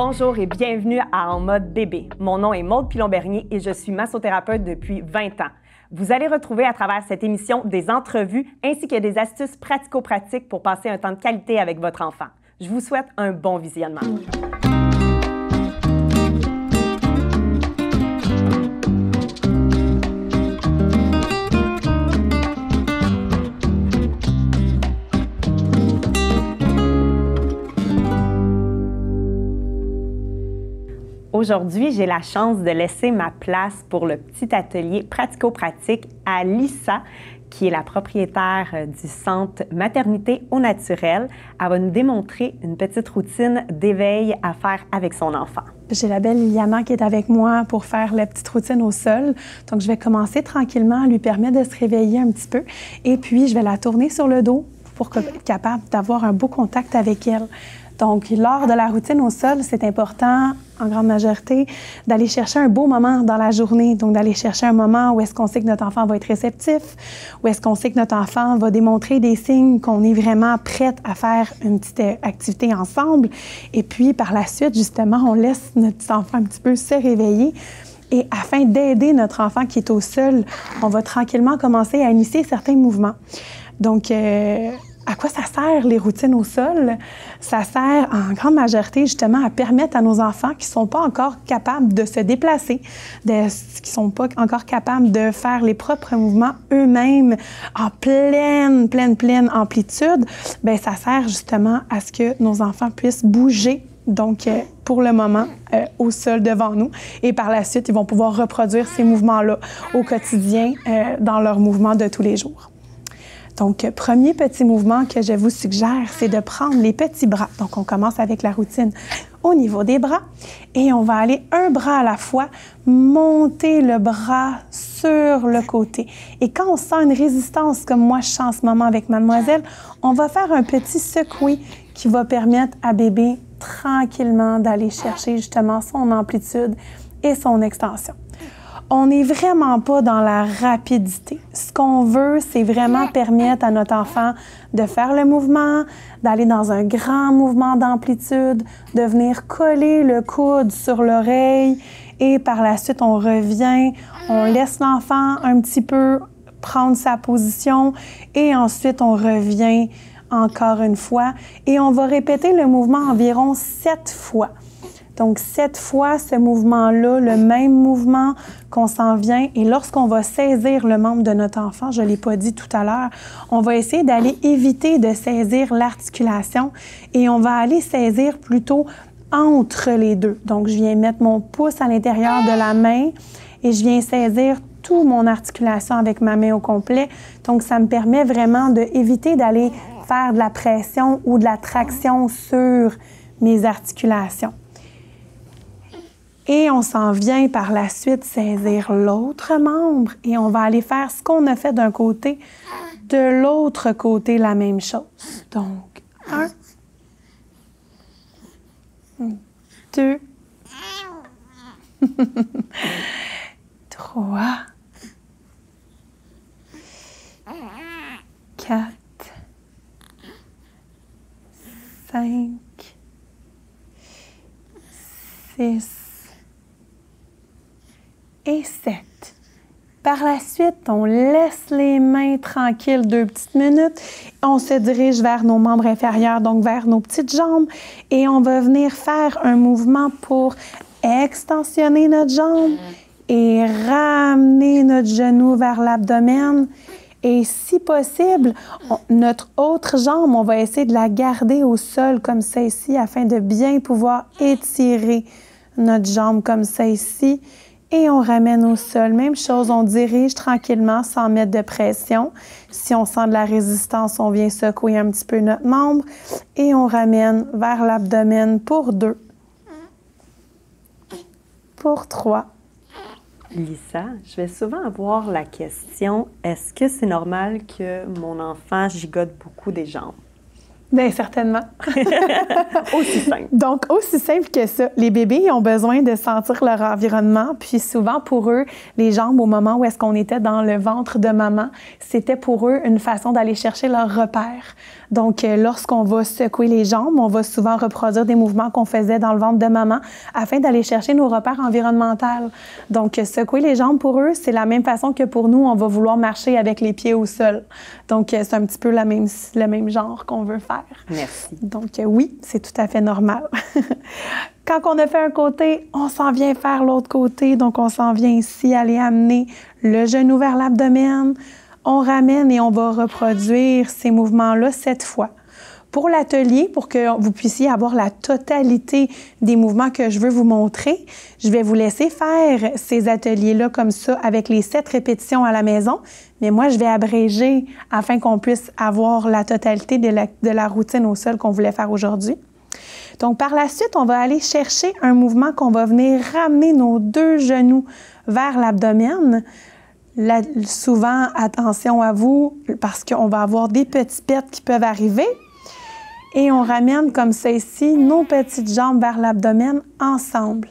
Bonjour et bienvenue à En mode bébé. Mon nom est Maude Pilon-Bernier et je suis massothérapeute depuis 20 ans. Vous allez retrouver à travers cette émission des entrevues ainsi que des astuces pratico-pratiques pour passer un temps de qualité avec votre enfant. Je vous souhaite un bon visionnement. Aujourd'hui, j'ai la chance de laisser ma place pour le petit atelier pratico-pratique à Lisa, qui est la propriétaire du centre Maternité au naturel. Elle va nous démontrer une petite routine d'éveil à faire avec son enfant. J'ai la belle Liliana qui est avec moi pour faire la petite routine au sol. Donc, je vais commencer tranquillement à lui permettre de se réveiller un petit peu. Et puis, je vais la tourner sur le dos pour être capable d'avoir un beau contact avec elle. Donc, lors de la routine au sol, c'est important, en grande majorité, d'aller chercher un beau moment dans la journée. Donc, d'aller chercher un moment où est-ce qu'on sait que notre enfant va être réceptif, où est-ce qu'on sait que notre enfant va démontrer des signes qu'on est vraiment prête à faire une petite activité ensemble. Et puis, par la suite, justement, on laisse notre petit enfant un petit peu se réveiller. Et afin d'aider notre enfant qui est au sol, on va tranquillement commencer à initier certains mouvements. Donc, à quoi ça sert, les routines au sol? Ça sert en grande majorité, justement, à permettre à nos enfants qui ne sont pas encore capables de se déplacer, qui ne sont pas encore capables de faire les propres mouvements eux-mêmes en pleine amplitude. Bien, ça sert justement à ce que nos enfants puissent bouger, donc pour le moment, au sol devant nous. Et par la suite, ils vont pouvoir reproduire ces mouvements-là au quotidien dans leurs mouvements de tous les jours. Donc, premier petit mouvement que je vous suggère, c'est de prendre les petits bras. Donc, on commence avec la routine au niveau des bras et on va aller un bras à la fois, monter le bras sur le côté. Et quand on sent une résistance, comme moi je sens en ce moment avec mademoiselle, on va faire un petit secoué qui va permettre à bébé tranquillement d'aller chercher justement son amplitude et son extension. On n'est vraiment pas dans la rapidité. Ce qu'on veut, c'est vraiment permettre à notre enfant de faire le mouvement, d'aller dans un grand mouvement d'amplitude, de venir coller le coude sur l'oreille et par la suite, on revient, on laisse l'enfant un petit peu prendre sa position et ensuite, on revient encore une fois et on va répéter le mouvement environ 7 fois. Donc, 7 fois ce mouvement-là, le même mouvement qu'on s'en vient. Et lorsqu'on va saisir le membre de notre enfant, je ne l'ai pas dit tout à l'heure, on va essayer d'aller éviter de saisir l'articulation et on va aller saisir plutôt entre les deux. Donc, je viens mettre mon pouce à l'intérieur de la main et je viens saisir toute mon articulation avec ma main au complet. Donc, ça me permet vraiment d'éviter d'aller faire de la pression ou de la traction sur mes articulations. Et on s'en vient par la suite saisir l'autre membre et on va aller faire ce qu'on a fait d'un côté, de l'autre côté, la même chose. Donc, 1, 2, 3, 4, 5, 6, et 7. Par la suite, on laisse les mains tranquilles 2 petites minutes. On se dirige vers nos membres inférieurs, donc vers nos petites jambes. Et on va venir faire un mouvement pour extensionner notre jambe et ramener notre genou vers l'abdomen. Et si possible, notre autre jambe, on va essayer de la garder au sol comme ça ici afin de bien pouvoir étirer notre jambe comme ça ici. Et on ramène au sol. Même chose, on dirige tranquillement sans mettre de pression. Si on sent de la résistance, on vient secouer un petit peu notre membre et on ramène vers l'abdomen pour 2, pour 3. Lisa, je vais souvent avoir la question, est-ce que c'est normal que mon enfant gigote beaucoup des jambes? Bien, certainement. Aussi simple. Donc, aussi simple que ça. Les bébés ils ont besoin de sentir leur environnement. Puis souvent, pour eux, les jambes, au moment où est-ce qu'on était dans le ventre de maman, c'était pour eux une façon d'aller chercher leurs repères. Donc, lorsqu'on va secouer les jambes, on va souvent reproduire des mouvements qu'on faisait dans le ventre de maman afin d'aller chercher nos repères environnementaux. Donc, secouer les jambes pour eux, c'est la même façon que pour nous, on va vouloir marcher avec les pieds au sol. Donc, c'est un petit peu le même genre qu'on veut faire. Merci. Donc, oui, c'est tout à fait normal. Quand on a fait un côté, on s'en vient faire l'autre côté. Donc, on s'en vient ici aller amener le genou vers l'abdomen. On ramène et on va reproduire ces mouvements-là 7 fois. Pour l'atelier, pour que vous puissiez avoir la totalité des mouvements que je veux vous montrer, je vais vous laisser faire ces ateliers-là comme ça avec les 7 répétitions à la maison. Mais moi, je vais abréger afin qu'on puisse avoir la totalité de la routine au sol qu'on voulait faire aujourd'hui. Donc, par la suite, on va aller chercher un mouvement qu'on va venir ramener nos 2 genoux vers l'abdomen. Là, souvent, attention à vous, parce qu'on va avoir des petites pertes qui peuvent arriver. Et on ramène comme ça ici nos petites jambes vers l'abdomen ensemble.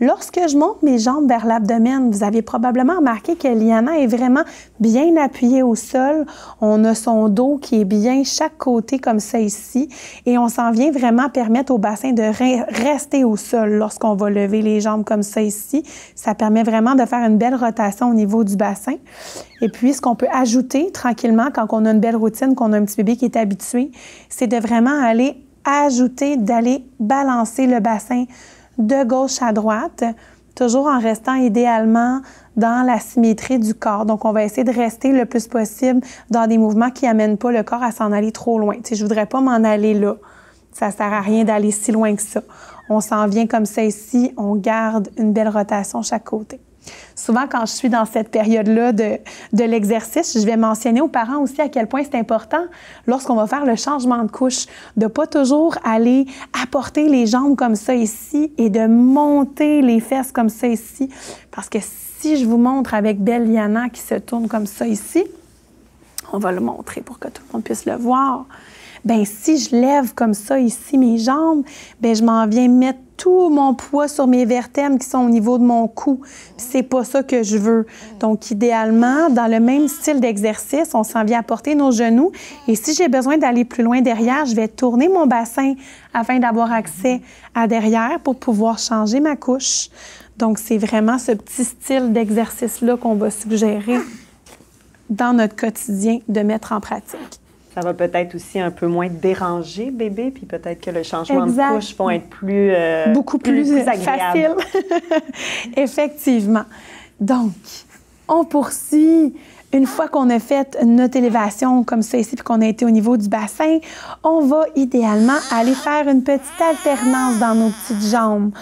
Lorsque je monte mes jambes vers l'abdomen, vous avez probablement remarqué que Liana est vraiment bien appuyée au sol. On a son dos qui est bien chaque côté comme ça ici. Et on s'en vient vraiment permettre au bassin de rester au sol lorsqu'on va lever les jambes comme ça ici. Ça permet vraiment de faire une belle rotation au niveau du bassin. Et puis, ce qu'on peut ajouter tranquillement quand on a une belle routine, qu'on a un petit bébé qui est habitué, c'est de vraiment aller ajouter, d'aller balancer le bassin de gauche à droite, toujours en restant idéalement dans la symétrie du corps. Donc, on va essayer de rester le plus possible dans des mouvements qui n'amènent pas le corps à s'en aller trop loin. Tu sais, je ne voudrais pas m'en aller là. Ça ne sert à rien d'aller si loin que ça. On s'en vient comme ça ici, on garde une belle rotation chaque côté. Souvent, quand je suis dans cette période-là de l'exercice, je vais mentionner aux parents aussi à quel point c'est important, lorsqu'on va faire le changement de couche, de ne pas toujours aller apporter les jambes comme ça ici et de monter les fesses comme ça ici. Parce que si je vous montre avec belle Liana qui se tourne comme ça ici, on va le montrer pour que tout le monde puisse le voir. Bien, si je lève comme ça ici mes jambes, bien, je m'en viens mettre tout mon poids sur mes vertèbres qui sont au niveau de mon cou. C'est pas ça que je veux. Donc, idéalement, dans le même style d'exercice, on s'en vient apporter nos genoux. Et si j'ai besoin d'aller plus loin derrière, je vais tourner mon bassin afin d'avoir accès à derrière pour pouvoir changer ma couche. Donc, c'est vraiment ce petit style d'exercice-là qu'on va suggérer dans notre quotidien de mettre en pratique. Ça va peut-être aussi un peu moins déranger bébé, puis peut-être que le changement exact. de couche va être plus beaucoup plus facile. Effectivement. Donc, on poursuit. Une fois qu'on a fait notre élévation comme ça ici, puis qu'on a été au niveau du bassin, on va idéalement aller faire une petite alternance dans nos petites jambes.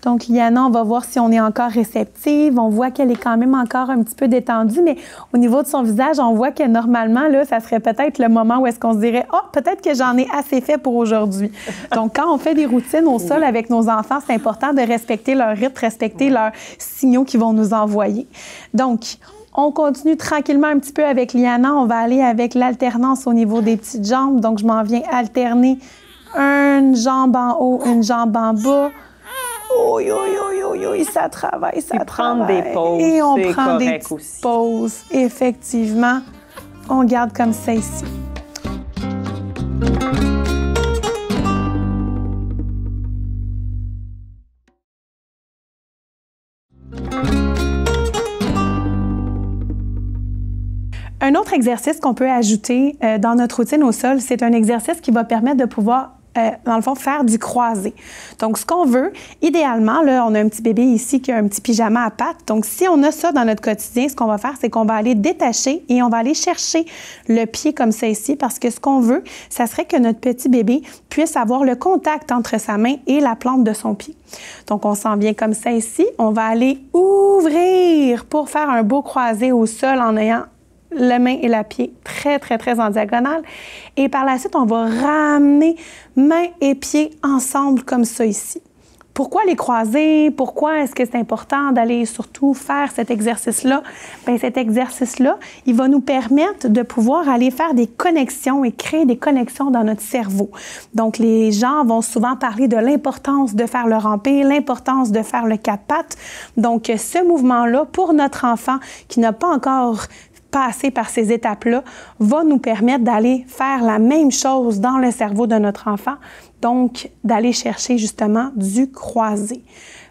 Donc, Liana, on va voir si on est encore réceptive. On voit qu'elle est quand même encore un petit peu détendue, mais au niveau de son visage, on voit que normalement, là, ça serait peut-être le moment où est-ce qu'on se dirait « Oh, peut-être que j'en ai assez fait pour aujourd'hui. » Donc, quand on fait des routines au sol avec nos enfants, c'est important de respecter leur rythme, respecter leurs signaux qu'ils vont nous envoyer. Donc, on continue tranquillement un petit peu avec Liana. On va aller avec l'alternance au niveau des petites jambes. Donc, je m'en viens alterner une jambe en haut, une jambe en bas. Oui, ça travaille, ça travaille. Prendre des pauses, et on prend des petites aussi. pauses. Effectivement, on garde comme ça ici. Un autre exercice qu'on peut ajouter dans notre routine au sol, c'est un exercice qui va permettre de pouvoir dans le fond, faire du croisé. Donc, ce qu'on veut, idéalement, là, on a un petit bébé ici qui a un petit pyjama à pattes. Donc, si on a ça dans notre quotidien, ce qu'on va faire, c'est qu'on va aller détacher et on va aller chercher le pied comme ça ici parce que ce qu'on veut, ça serait que notre petit bébé puisse avoir le contact entre sa main et la plante de son pied. Donc, on s'en vient comme ça ici. On va aller ouvrir pour faire un beau croisé au sol en ayant la main et la pied très, très, très en diagonale. Et par la suite, on va ramener main et pied ensemble comme ça ici. pourquoi les croisés? Pourquoi est-ce que c'est important d'aller surtout faire cet exercice-là? Bien, cet exercice-là, il va nous permettre de pouvoir aller faire des connexions et créer des connexions dans notre cerveau. Donc, les gens vont souvent parler de l'importance de faire le rampé, l'importance de faire le quatre pattes. Donc, ce mouvement-là, pour notre enfant qui n'a pas encore passer par ces étapes-là va nous permettre d'aller faire la même chose dans le cerveau de notre enfant, donc d'aller chercher justement du croisé.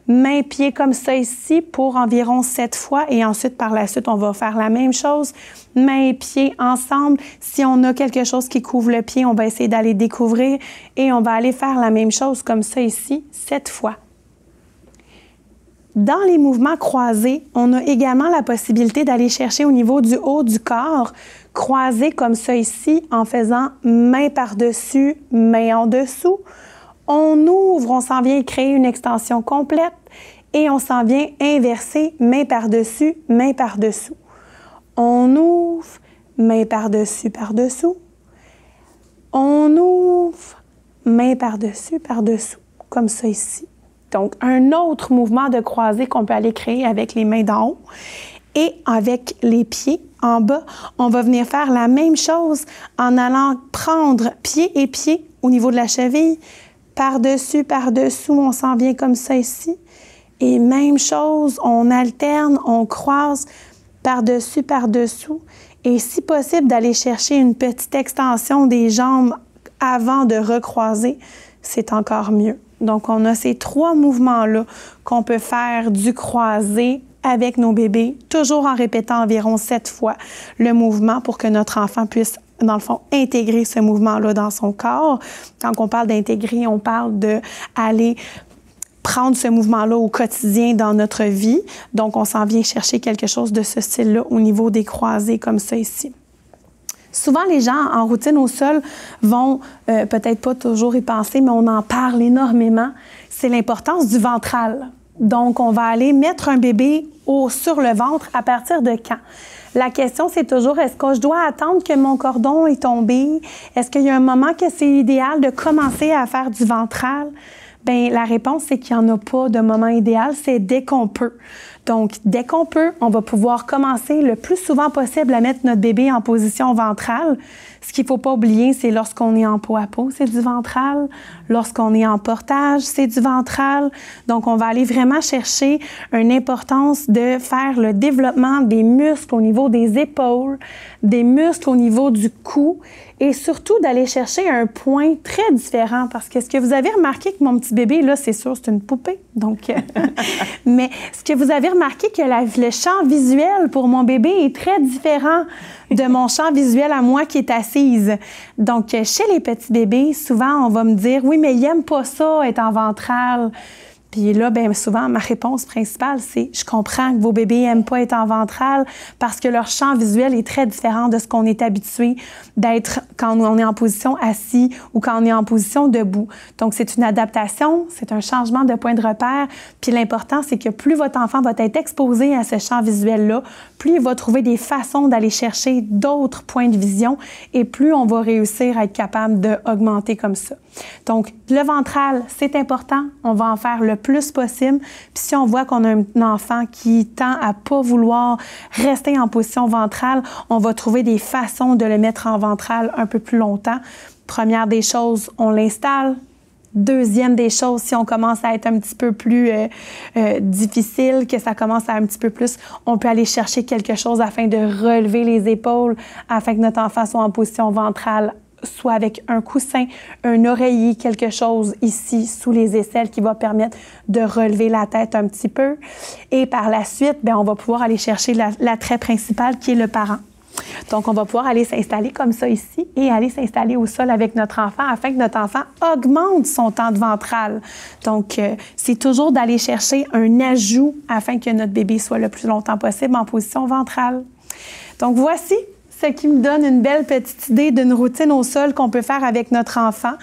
Main-pied comme ça ici pour environ 7 fois et ensuite par la suite, on va faire la même chose. Main et pied ensemble. Si on a quelque chose qui couvre le pied, on va essayer d'aller découvrir et on va aller faire la même chose comme ça ici 7 fois. Dans les mouvements croisés, on a également la possibilité d'aller chercher au niveau du haut du corps, croiser comme ça ici en faisant main par-dessus, main en dessous. On ouvre, on s'en vient créer une extension complète et on s'en vient inverser main par-dessus, main par-dessous. On ouvre, main par-dessus, par-dessous. On ouvre, main par-dessus, par-dessous, comme ça ici. Donc, un autre mouvement de croisé qu'on peut aller créer avec les mains d'en haut et avec les pieds en bas. On va venir faire la même chose en allant prendre pied et pied au niveau de la cheville, par-dessus, par-dessous, on s'en vient comme ça ici. Et même chose, on alterne, on croise par-dessus, par-dessous. Et si possible, d'aller chercher une petite extension des jambes avant de recroiser, c'est encore mieux. Donc, on a ces 3 mouvements-là qu'on peut faire du croisé avec nos bébés, toujours en répétant environ 7 fois le mouvement pour que notre enfant puisse, dans le fond, intégrer ce mouvement-là dans son corps. Quand on parle d'intégrer, on parle d'aller prendre ce mouvement-là au quotidien dans notre vie. Donc, on s'en vient chercher quelque chose de ce style-là au niveau des croisés comme ça ici. Souvent, les gens en routine au sol vont peut-être pas toujours y penser, mais on en parle énormément. C'est l'importance du ventral. Donc, on va aller mettre un bébé sur le ventre à partir de quand? La question, c'est toujours, est-ce que je dois attendre que mon cordon est tombé? Est-ce qu'il y a un moment que c'est idéal de commencer à faire du ventral? Bien, la réponse, c'est qu'il n'y en a pas de moment idéal, c'est dès qu'on peut. Donc, dès qu'on peut, on va pouvoir commencer le plus souvent possible à mettre notre bébé en position ventrale. Ce qu'il ne faut pas oublier, c'est lorsqu'on est en peau à peau, c'est du ventral. Lorsqu'on est en portage, c'est du ventral. Donc, on va aller vraiment chercher une importance de faire le développement des muscles au niveau des épaules, des muscles au niveau du cou et surtout d'aller chercher un point très différent parce que ce que vous avez remarqué que mon petit bébé, là, c'est sûr, c'est une poupée. Donc, mais ce que vous avez remarqué que le champ visuel pour mon bébé est très différent de mon champ visuel à moi qui est assise. Donc, chez les petits bébés, souvent, on va me dire « Oui, mais il n'aime pas ça, être en ventrale. » Puis là, bien souvent, ma réponse principale, c'est « Je comprends que vos bébés n'aiment pas être en ventrale parce que leur champ visuel est très différent de ce qu'on est habitué d'être quand on est en position assis ou quand on est en position debout. » Donc, c'est une adaptation, c'est un changement de point de repère. Puis l'important, c'est que plus votre enfant va être exposé à ce champ visuel-là, plus il va trouver des façons d'aller chercher d'autres points de vision et plus on va réussir à être capable d'augmenter comme ça. Donc, le ventral, c'est important. On va en faire le plus possible. Puis si on voit qu'on a un enfant qui tend à pas vouloir rester en position ventrale, on va trouver des façons de le mettre en ventrale un peu plus longtemps. Première des choses, on l'installe. Deuxième des choses, si on commence à être un petit peu plus difficile, que ça commence à un petit peu plus, on peut aller chercher quelque chose afin de relever les épaules, afin que notre enfant soit en position ventrale, soit avec un coussin, un oreiller, quelque chose ici sous les aisselles qui va permettre de relever la tête un petit peu. Et par la suite, bien, on va pouvoir aller chercher l'attrait principal qui est le parent. Donc, on va pouvoir aller s'installer comme ça ici et aller s'installer au sol avec notre enfant afin que notre enfant augmente son temps de ventral. Donc, c'est toujours d'aller chercher un ajout afin que notre bébé soit le plus longtemps possible en position ventrale. Donc, voici ce qui me donne une belle petite idée d'une routine au sol qu'on peut faire avec notre enfant.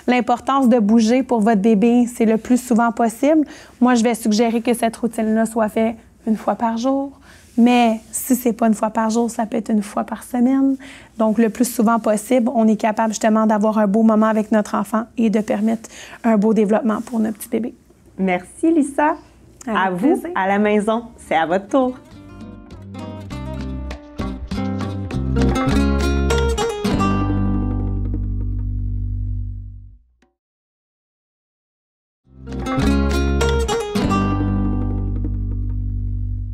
L'importance de bouger pour votre bébé, c'est le plus souvent possible. Moi, je vais suggérer que cette routine-là soit faite 1 fois par jour. Mais si ce n'est pas 1 fois par jour, ça peut être 1 fois par semaine. Donc, le plus souvent possible, on est capable justement d'avoir un beau moment avec notre enfant et de permettre un beau développement pour notre petit bébé. Merci, Lisa. À vous, à la maison, c'est à votre tour.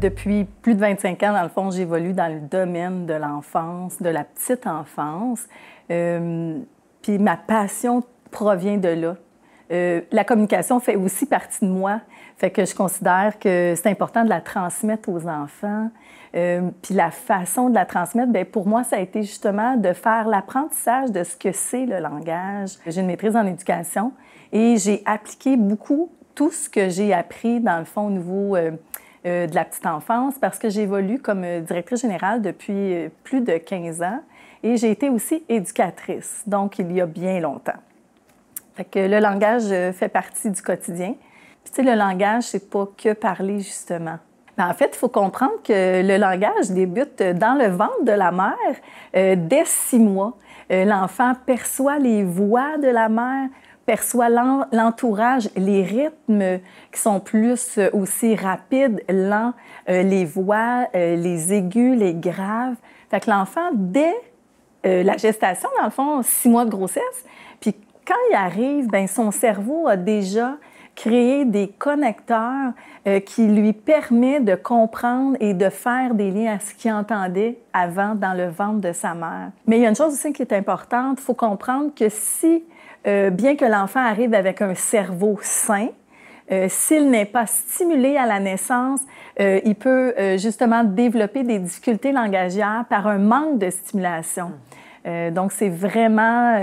Depuis plus de 25 ans, dans le fond, j'évolue dans le domaine de l'enfance, de la petite enfance. Puis ma passion provient de là. La communication fait aussi partie de moi. Fait que je considère que c'est important de la transmettre aux enfants. Puis la façon de la transmettre, bien, pour moi, ça a été justement de faire l'apprentissage de ce que c'est le langage. J'ai une maîtrise en éducation et j'ai appliqué beaucoup tout ce que j'ai appris, dans le fond, au niveau de la petite enfance, parce que j'évolue comme directrice générale depuis plus de 15 ans et j'ai été aussi éducatrice, donc il y a bien longtemps. Fait que le langage fait partie du quotidien. Puis, tu sais, le langage, c'est pas que parler, justement. Mais en fait, il faut comprendre que le langage débute dans le ventre de la mère dès 6 mois. L'enfant perçoit les voix de la mère, perçoit l'entourage, les rythmes qui sont plus aussi rapides, lents, les voix, les aigus, les graves. Fait que l'enfant, dès la gestation, dans le fond, 6 mois de grossesse, puis quand il arrive, bien, son cerveau a déjà créé des connecteurs qui lui permettent de comprendre et de faire des liens à ce qu'il entendait avant dans le ventre de sa mère. Mais il y a une chose aussi qui est importante, il faut comprendre que si bien que l'enfant arrive avec un cerveau sain, s'il n'est pas stimulé à la naissance, il peut justement développer des difficultés langagières par un manque de stimulation. Donc, c'est vraiment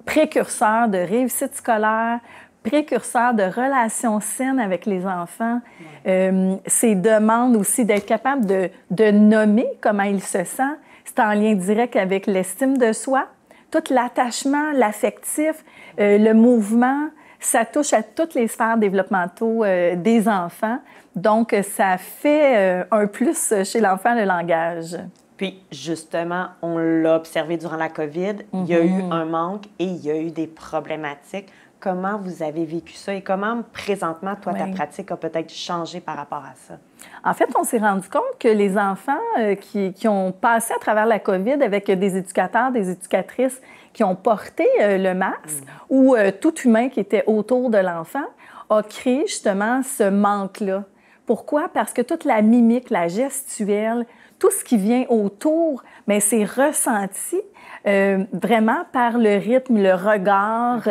précurseur de réussite scolaire, précurseur de relations saines avec les enfants. Ces demandes aussi d'être capable de nommer comment il se sent. C'est en lien direct avec l'estime de soi. Tout l'attachement, l'affectif, le mouvement, ça touche à toutes les sphères développementaux des enfants. Donc, ça fait un plus chez l'enfant, le langage. Puis, justement, on l'a observé durant la COVID, il y a eu un manque et il y a eu des problématiques. Comment vous avez vécu ça et comment, présentement, toi, ta pratique a peut-être changé par rapport à ça? En fait, on s'est rendu compte que les enfants qui ont passé à travers la COVID avec des éducateurs, des éducatrices qui ont porté le masque ou tout humain qui était autour de l'enfant a créé justement ce manque-là. Pourquoi? Parce que toute la mimique, la gestuelle, tout ce qui vient autour, bien, c'est ressenti vraiment par le rythme, le regard,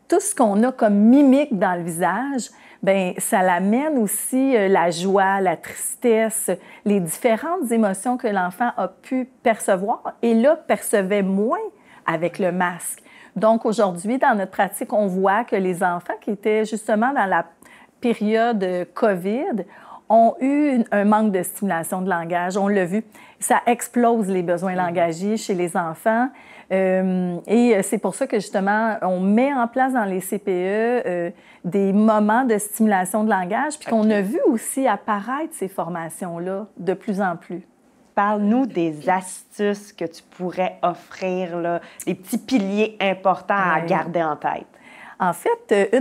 tout ce qu'on a comme mimique dans le visage, bien, ça l'amène aussi la joie, la tristesse, les différentes émotions que l'enfant a pu percevoir et là, percevait moins avec le masque. Donc, aujourd'hui, dans notre pratique, on voit que les enfants qui étaient justement dans la période COVID ont eu un manque de stimulation de langage. On l'a vu, ça explose les besoins langagiers chez les enfants. Et c'est pour ça que, justement, on met en place dans les CPE des moments de stimulation de langage, puis qu'on a vu aussi apparaître ces formations-là de plus en plus. Parle-nous des astuces que tu pourrais offrir, là, des petits piliers importants à garder en tête. En fait,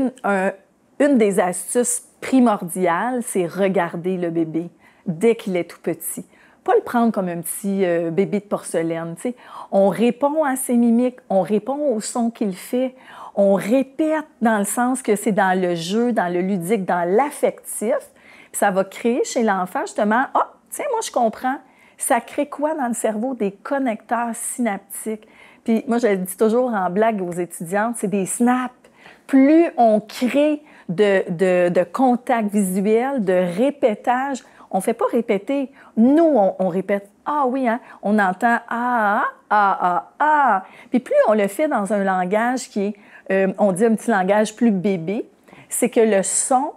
une des astuces primordiales, c'est regarder le bébé dès qu'il est tout petit. Pas le prendre comme un petit bébé de porcelaine. Tu sais. On répond à ses mimiques, on répond au son qu'il fait, on répète dans le sens que c'est dans le jeu, dans le ludique, dans l'affectif. Puis ça va créer chez l'enfant justement, « Ah, tiens, moi je comprends. » Ça crée quoi dans le cerveau? Des connecteurs synaptiques. Puis moi, je le dis toujours en blague aux étudiantes, c'est des snaps. Plus on crée de contact visuel, de répétage, on ne fait pas répéter. Nous, on répète « Ah oui, hein? » On entend « Ah, ah, ah, ah, ah. » Puis plus on le fait dans un langage qui est, on dit un petit langage plus bébé, c'est que le son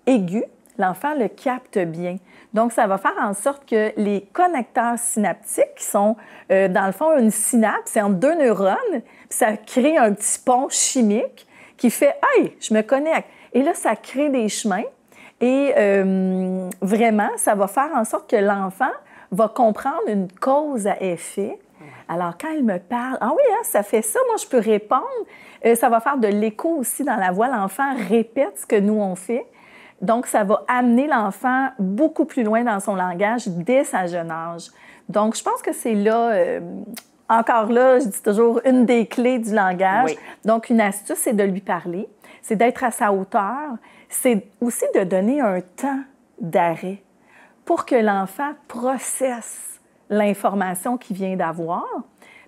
aigu, l'enfant le capte bien. Donc, ça va faire en sorte que les connecteurs synaptiques, qui sont, dans le fond, une synapse, c'est entre 2 neurones, puis ça crée un petit pont chimique qui fait « Hey, je me connecte ». Et là, ça crée des chemins et vraiment, ça va faire en sorte que l'enfant va comprendre une cause à effet Alors, quand elle me parle, ah oui, hein, ça fait ça, moi, je peux répondre. Ça va faire de l'écho aussi dans la voix. L'enfant répète ce que nous, on fait. Donc, ça va amener l'enfant beaucoup plus loin dans son langage dès sa jeune âge. Donc, je pense que c'est là, encore là, je dis toujours, une des clés du langage. Oui. Donc, une astuce, c'est de lui parler, c'est d'être à sa hauteur, c'est aussi de donner un temps d'arrêt pour que l'enfant processe l'information qu'il vient d'avoir,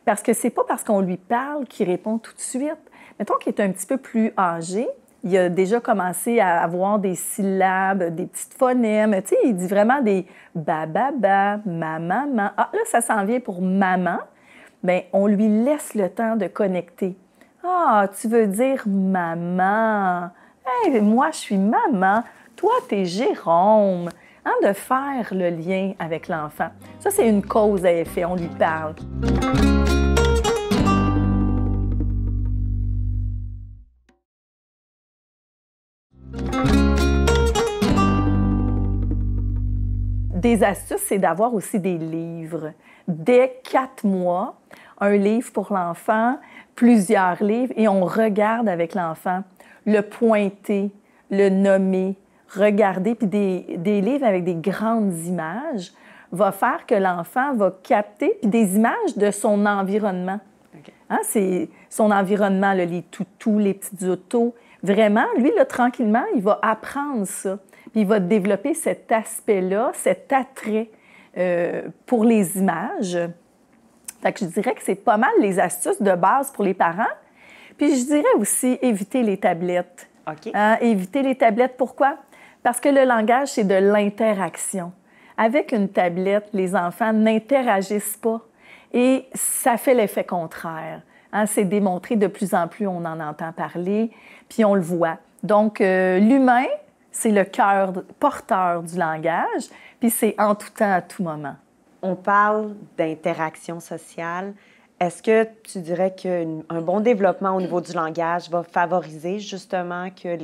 parce que c'est pas parce qu'on lui parle qu'il répond tout de suite. Mettons qu'il est un petit peu plus âgé, il a déjà commencé à avoir des syllabes, des petites phonèmes. Tu sais, il dit vraiment des ba, ba, ba, ma, maman. Ah, là, ça s'en vient pour maman. Bien, on lui laisse le temps de connecter. Ah, tu veux dire maman. Hey, moi, je suis maman. Toi, t'es Jérôme. Hein, de faire le lien avec l'enfant. Ça, c'est une cause à effet. On lui parle. Des astuces, c'est d'avoir aussi des livres. Dès 4 mois, un livre pour l'enfant, plusieurs livres, et on regarde avec l'enfant, le pointer, le nommer, regarder, puis des livres avec des grandes images va faire que l'enfant va capter, puis des images de son environnement. Okay. Hein, c'est son environnement, là, les toutous, les petites autos. Vraiment, lui, là, tranquillement, il va apprendre ça. Puis il va développer cet aspect-là, cet attrait pour les images. Fait que je dirais que c'est pas mal les astuces de base pour les parents. Puis je dirais aussi éviter les tablettes. OK. Éviter les tablettes, pourquoi? Parce que le langage, c'est de l'interaction. Avec une tablette, les enfants n'interagissent pas et ça fait l'effet contraire. Hein, c'est démontré de plus en plus, on en entend parler, puis on le voit. Donc, l'humain, c'est le cœur porteur du langage, puis c'est en tout temps, à tout moment. On parle d'interaction sociale. Est-ce que tu dirais qu'un bon développement au niveau du langage va favoriser justement que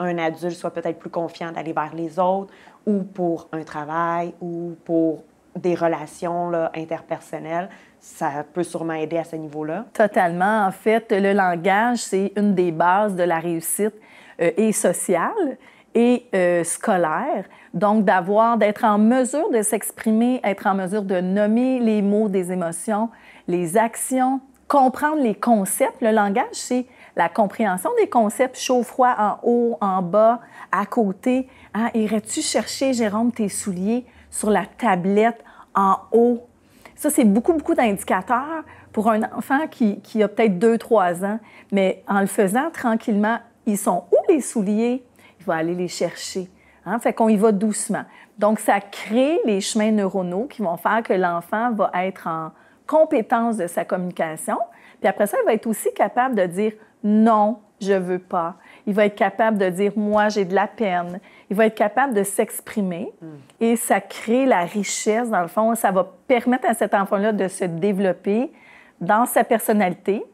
un adulte soit peut-être plus confiant d'aller vers les autres ou pour un travail ou pour des relations là, interpersonnelles? Ça peut sûrement aider à ce niveau-là. Totalement. En fait, le langage, c'est une des bases de la réussite et sociale et scolaire. Donc, d'être en mesure de s'exprimer, être en mesure de nommer les mots des émotions, les actions, comprendre les concepts. Le langage, c'est la compréhension des concepts chaud-froid en haut, en bas, à côté. Hein? Irais-tu chercher, Jérôme, tes souliers sur la tablette en haut? Ça, c'est beaucoup, beaucoup d'indicateurs pour un enfant qui a peut-être 2-3 ans. Mais en le faisant tranquillement, ils sont où les souliers? Il va aller les chercher. Hein? Fait qu'on y va doucement. Donc, ça crée les chemins neuronaux qui vont faire que l'enfant va être en compétence de sa communication. Puis après ça, il va être aussi capable de dire « non, je veux pas ». Il va être capable de dire « moi, j'ai de la peine ». Il va être capable de s'exprimer et ça crée la richesse, dans le fond. Ça va permettre à cet enfant-là de se développer dans sa personnalité.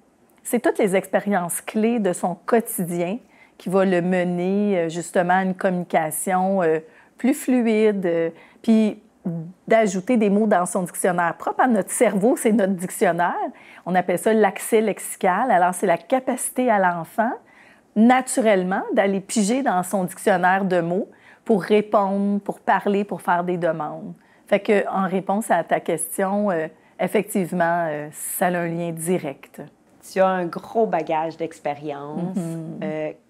C'est toutes les expériences clés de son quotidien qui va le mener justement à une communication plus fluide, puis d'ajouter des mots dans son dictionnaire propre. À notre cerveau, c'est notre dictionnaire. On appelle ça l'accès lexical. Alors, c'est la capacité à l'enfant, naturellement, d'aller piger dans son dictionnaire de mots pour répondre, pour parler, pour faire des demandes. Fait qu'en réponse à ta question, effectivement, ça a un lien direct. Tu as un gros bagage d'expérience.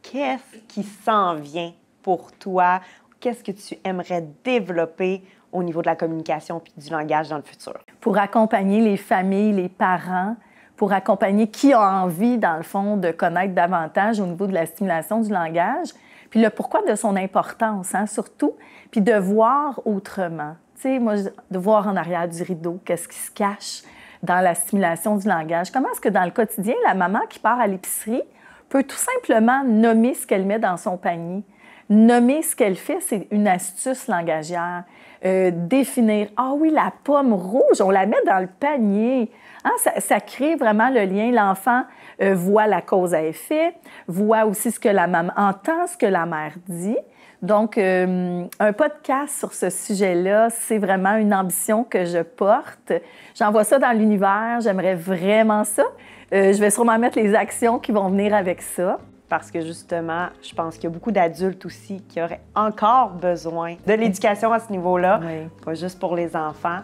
Qu'est-ce qui s'en vient pour toi? Qu'est-ce que tu aimerais développer au niveau de la communication puis du langage dans le futur? Pour accompagner les familles, les parents, pour accompagner qui a envie, dans le fond, de connaître davantage au niveau de la stimulation du langage, puis le pourquoi de son importance, hein, surtout, puis de voir autrement. Tu sais, moi, de voir en arrière du rideau, qu'est-ce qui se cache dans la stimulation du langage. Comment est-ce que dans le quotidien, la maman qui part à l'épicerie peut tout simplement nommer ce qu'elle met dans son panier. Nommer ce qu'elle fait, c'est une astuce langagière. Définir, ah oui, la pomme rouge, on la met dans le panier. Hein, ça crée vraiment le lien. L'enfant voit la cause à effet, voit aussi ce que la maman entend, ce que la mère dit. Donc, un podcast sur ce sujet-là, c'est vraiment une ambition que je porte. J'envoie ça dans l'univers, j'aimerais vraiment ça. Je vais sûrement mettre les actions qui vont venir avec ça. Parce que justement, je pense qu'il y a beaucoup d'adultes aussi qui auraient encore besoin de l'éducation à ce niveau-là, pas juste pour les enfants.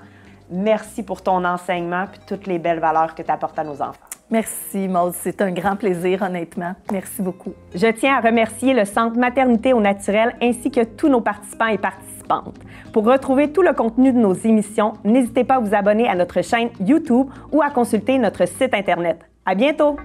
Merci pour ton enseignement et toutes les belles valeurs que tu apportes à nos enfants. Merci, Maude. C'est un grand plaisir, honnêtement. Merci beaucoup. Je tiens à remercier le Centre Maternité au naturel ainsi que tous nos participants et participantes. Pour retrouver tout le contenu de nos émissions, n'hésitez pas à vous abonner à notre chaîne YouTube ou à consulter notre site Internet. À bientôt!